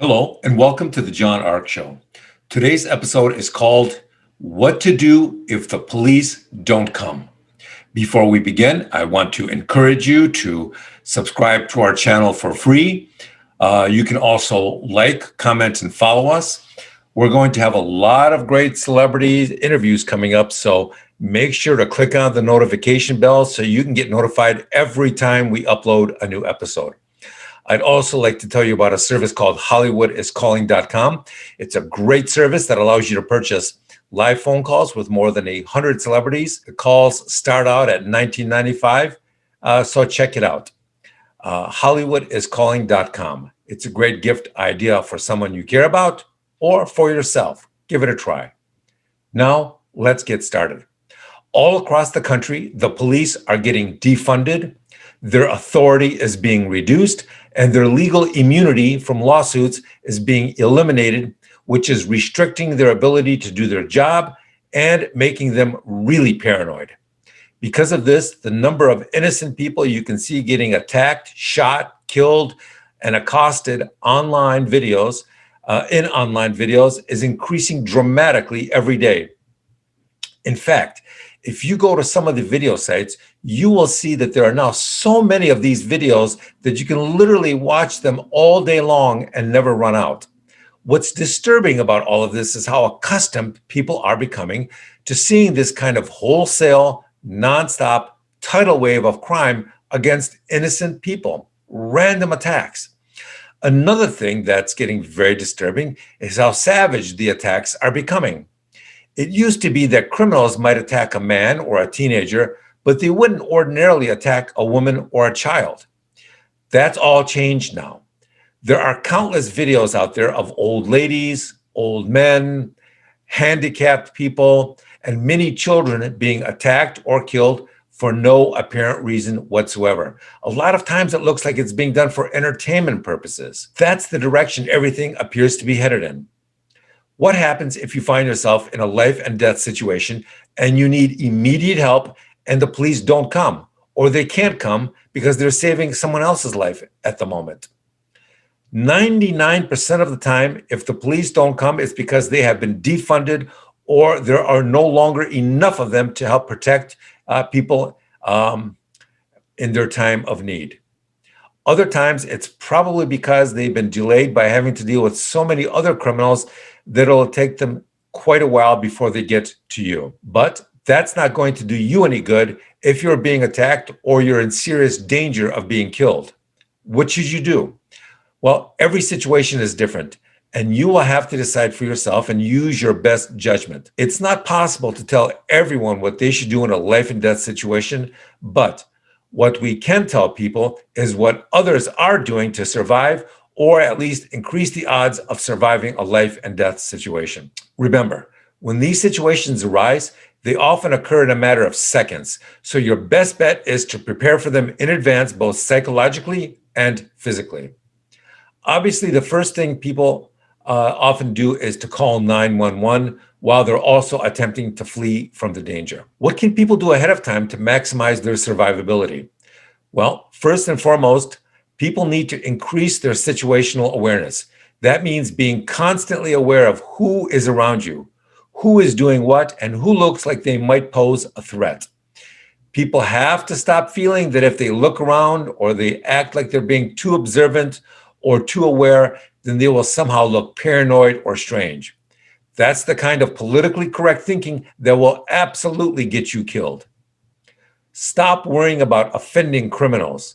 Hello, and welcome to the John Ark Show. Today's episode is called What to Do If the Police Don't Come. Before we begin, I want to encourage you to subscribe to our channel for free. You can also like, comment, and follow us. We're going to have a lot of great celebrity interviews coming up, so make sure to click on the notification bell so you can get notified every time we upload a new episode. I'd also like to tell you about a service called HollywoodIsCalling.com. It's a great service that allows you to purchase live phone calls with more than 100 celebrities. The calls start out at $19.95, so check it out. HollywoodIsCalling.com. It's a great gift idea for someone you care about or for yourself. Give it a try. Now, let's get started. All across the country, the police are getting defunded, their authority is being reduced, and their legal immunity from lawsuits is being eliminated, which is restricting their ability to do their job and making them really paranoid. Because of this, the number of innocent people you can see getting attacked, shot, killed, and accosted in online videos is increasing dramatically every day. In fact, if you go to some of the video sites, you will see that there are now so many of these videos that you can literally watch them all day long and never run out. What's disturbing about all of this is how accustomed people are becoming to seeing this kind of wholesale, nonstop tidal wave of crime against innocent people, random attacks. Another thing that's getting very disturbing is how savage the attacks are becoming. It used to be that criminals might attack a man or a teenager, but they wouldn't ordinarily attack a woman or a child. That's all changed now. There are countless videos out there of old ladies, old men, handicapped people, and many children being attacked or killed for no apparent reason whatsoever. A lot of times it looks like it's being done for entertainment purposes. That's the direction everything appears to be headed in. What happens if you find yourself in a life and death situation and you need immediate help and the police don't come, or they can't come because they're saving someone else's life at the moment? 99% of the time, if the police don't come, it's because they have been defunded or there are no longer enough of them to help protect people in their time of need. Other times, it's probably because they've been delayed by having to deal with so many other criminals that it'll take them quite a while before they get to you. But that's not going to do you any good if you're being attacked or you're in serious danger of being killed. What should you do? Well, every situation is different, and you will have to decide for yourself and use your best judgment. It's not possible to tell everyone what they should do in a life and death situation, but what we can tell people is what others are doing to survive, or at least increase the odds of surviving a life and death situation. Remember, when these situations arise, they often occur in a matter of seconds. So your best bet is to prepare for them in advance, both psychologically and physically. Obviously, the first thing people often do is to call 911 while they're also attempting to flee from the danger. What can people do ahead of time to maximize their survivability? Well, first and foremost, people need to increase their situational awareness. That means being constantly aware of who is around you, who is doing what, and who looks like they might pose a threat. People have to stop feeling that if they look around or they act like they're being too observant or too aware, then they will somehow look paranoid or strange. That's the kind of politically correct thinking that will absolutely get you killed. Stop worrying about offending criminals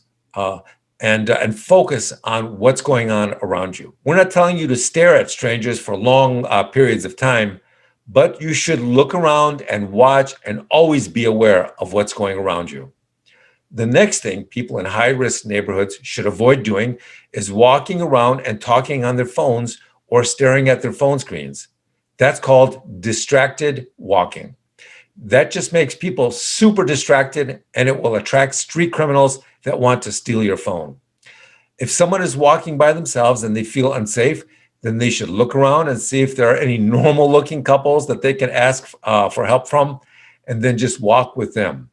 and focus on what's going on around you. We're not telling you to stare at strangers for long periods of time, but you should look around and watch and always be aware of what's going around you. The next thing people in high-risk neighborhoods should avoid doing is walking around and talking on their phones or staring at their phone screens. That's called distracted walking. That just makes people super distracted, and it will attract street criminals that want to steal your phone. If someone is walking by themselves and they feel unsafe, then they should look around and see if there are any normal-looking couples that they can ask for help from, and then just walk with them.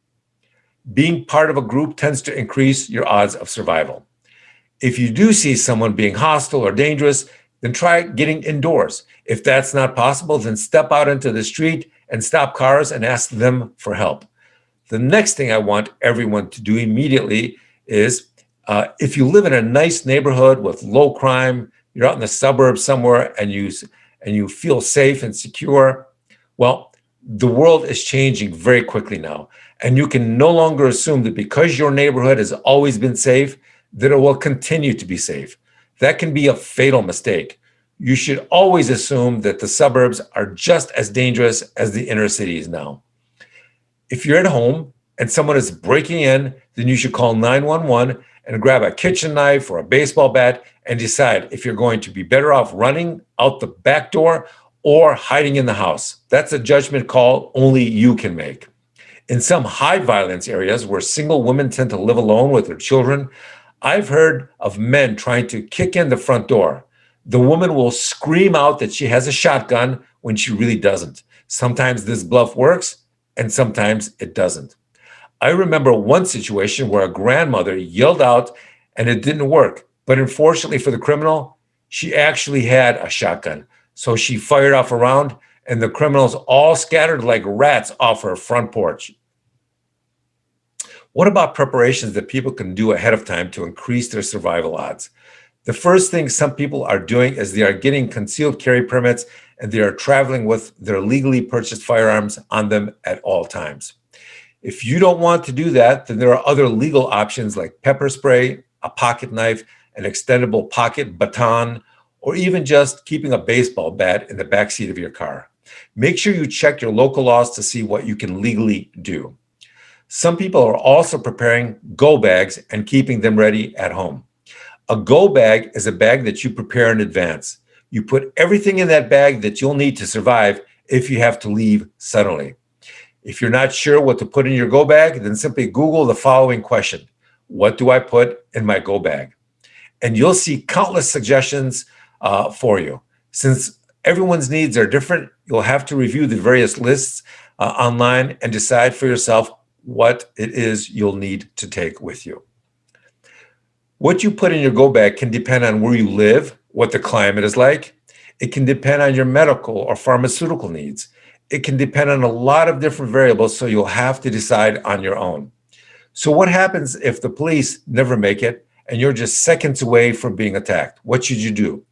Being part of a group tends to increase your odds of survival. If you do see someone being hostile or dangerous, then try getting indoors. If that's not possible, then step out into the street and stop cars and ask them for help. The next thing I want everyone to do immediately is if you live in a nice neighborhood with low crime, you're out in the suburbs somewhere and you feel safe and secure, well, the world is changing very quickly now. And you can no longer assume that because your neighborhood has always been safe, that it will continue to be safe. That can be a fatal mistake. You should always assume that the suburbs are just as dangerous as the inner cities now. If you're at home and someone is breaking in, then you should call 911 and grab a kitchen knife or a baseball bat and decide if you're going to be better off running out the back door or hiding in the house. That's a judgment call only you can make. In some high violence areas where single women tend to live alone with their children, I've heard of men trying to kick in the front door. The woman will scream out that she has a shotgun when she really doesn't. Sometimes this bluff works, and sometimes it doesn't. I remember one situation where a grandmother yelled out and it didn't work. But unfortunately for the criminal, she actually had a shotgun. So she fired off a round and the criminals all scattered like rats off her front porch. What about preparations that people can do ahead of time to increase their survival odds? The first thing some people are doing is they are getting concealed carry permits and they are traveling with their legally purchased firearms on them at all times. If you don't want to do that, then there are other legal options like pepper spray, a pocket knife, an extendable pocket baton, or even just keeping a baseball bat in the backseat of your car. Make sure you check your local laws to see what you can legally do. Some people are also preparing go bags and keeping them ready at home. A go bag is a bag that you prepare in advance. You put everything in that bag that you'll need to survive if you have to leave suddenly. If you're not sure what to put in your go bag, then simply Google the following question: what do I put in my go bag? And you'll see countless suggestions for you. Since everyone's needs are different, you'll have to review the various lists online and decide for yourself what it is you'll need to take with you. What you put in your go bag can depend on where you live, what the climate is like. It can depend on your medical or pharmaceutical needs. It can depend on a lot of different variables, so you'll have to decide on your own. So what happens if the police never make it and you're just seconds away from being attacked? What should you do?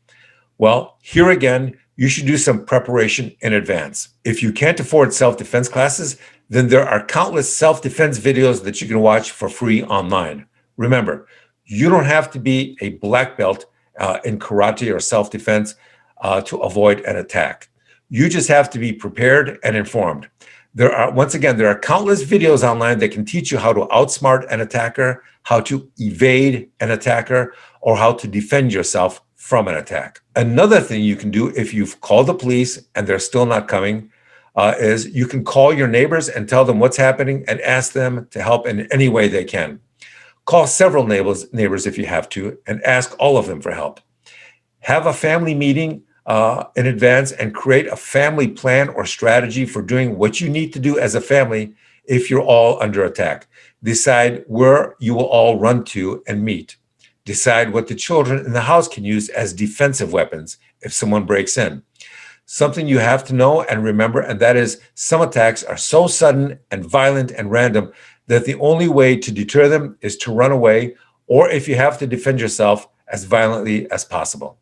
Well, here again, you should do some preparation in advance. If you can't afford self-defense classes, then there are countless self-defense videos that you can watch for free online. Remember, you don't have to be a black belt in karate or self-defense to avoid an attack. You just have to be prepared and informed. Once again, there are countless videos online that can teach you how to outsmart an attacker, how to evade an attacker, or how to defend yourself from an attack. Another thing you can do if you've called the police and they're still not coming is you can call your neighbors and tell them what's happening and ask them to help in any way they can. Call several neighbors if you have to and ask all of them for help. Have a family meeting in advance and create a family plan or strategy for doing what you need to do as a family if you're all under attack. Decide where you will all run to and meet. Decide what the children in the house can use as defensive weapons if someone breaks in. Something you have to know and remember, and that is some attacks are so sudden and violent and random that the only way to deter them is to run away, or if you have to defend yourself, as violently as possible.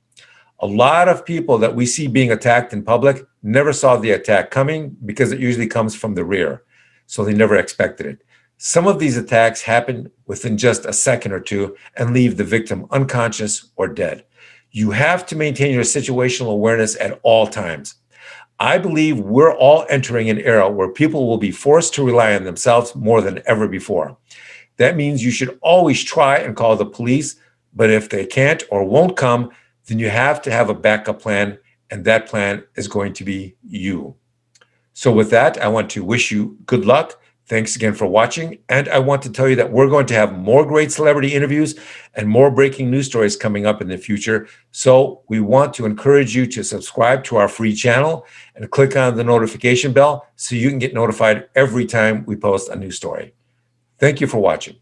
A lot of people that we see being attacked in public never saw the attack coming because it usually comes from the rear, so they never expected it. Some of these attacks happen within just a second or two and leave the victim unconscious or dead. You have to maintain your situational awareness at all times. I believe we're all entering an era where people will be forced to rely on themselves more than ever before. That means you should always try and call the police, but if they can't or won't come, then you have to have a backup plan, and that plan is going to be you. So with that, I want to wish you good luck. Thanks again for watching, and I want to tell you that we're going to have more great celebrity interviews and more breaking news stories coming up in the future. So we want to encourage you to subscribe to our free channel and click on the notification bell so you can get notified every time we post a new story. Thank you for watching.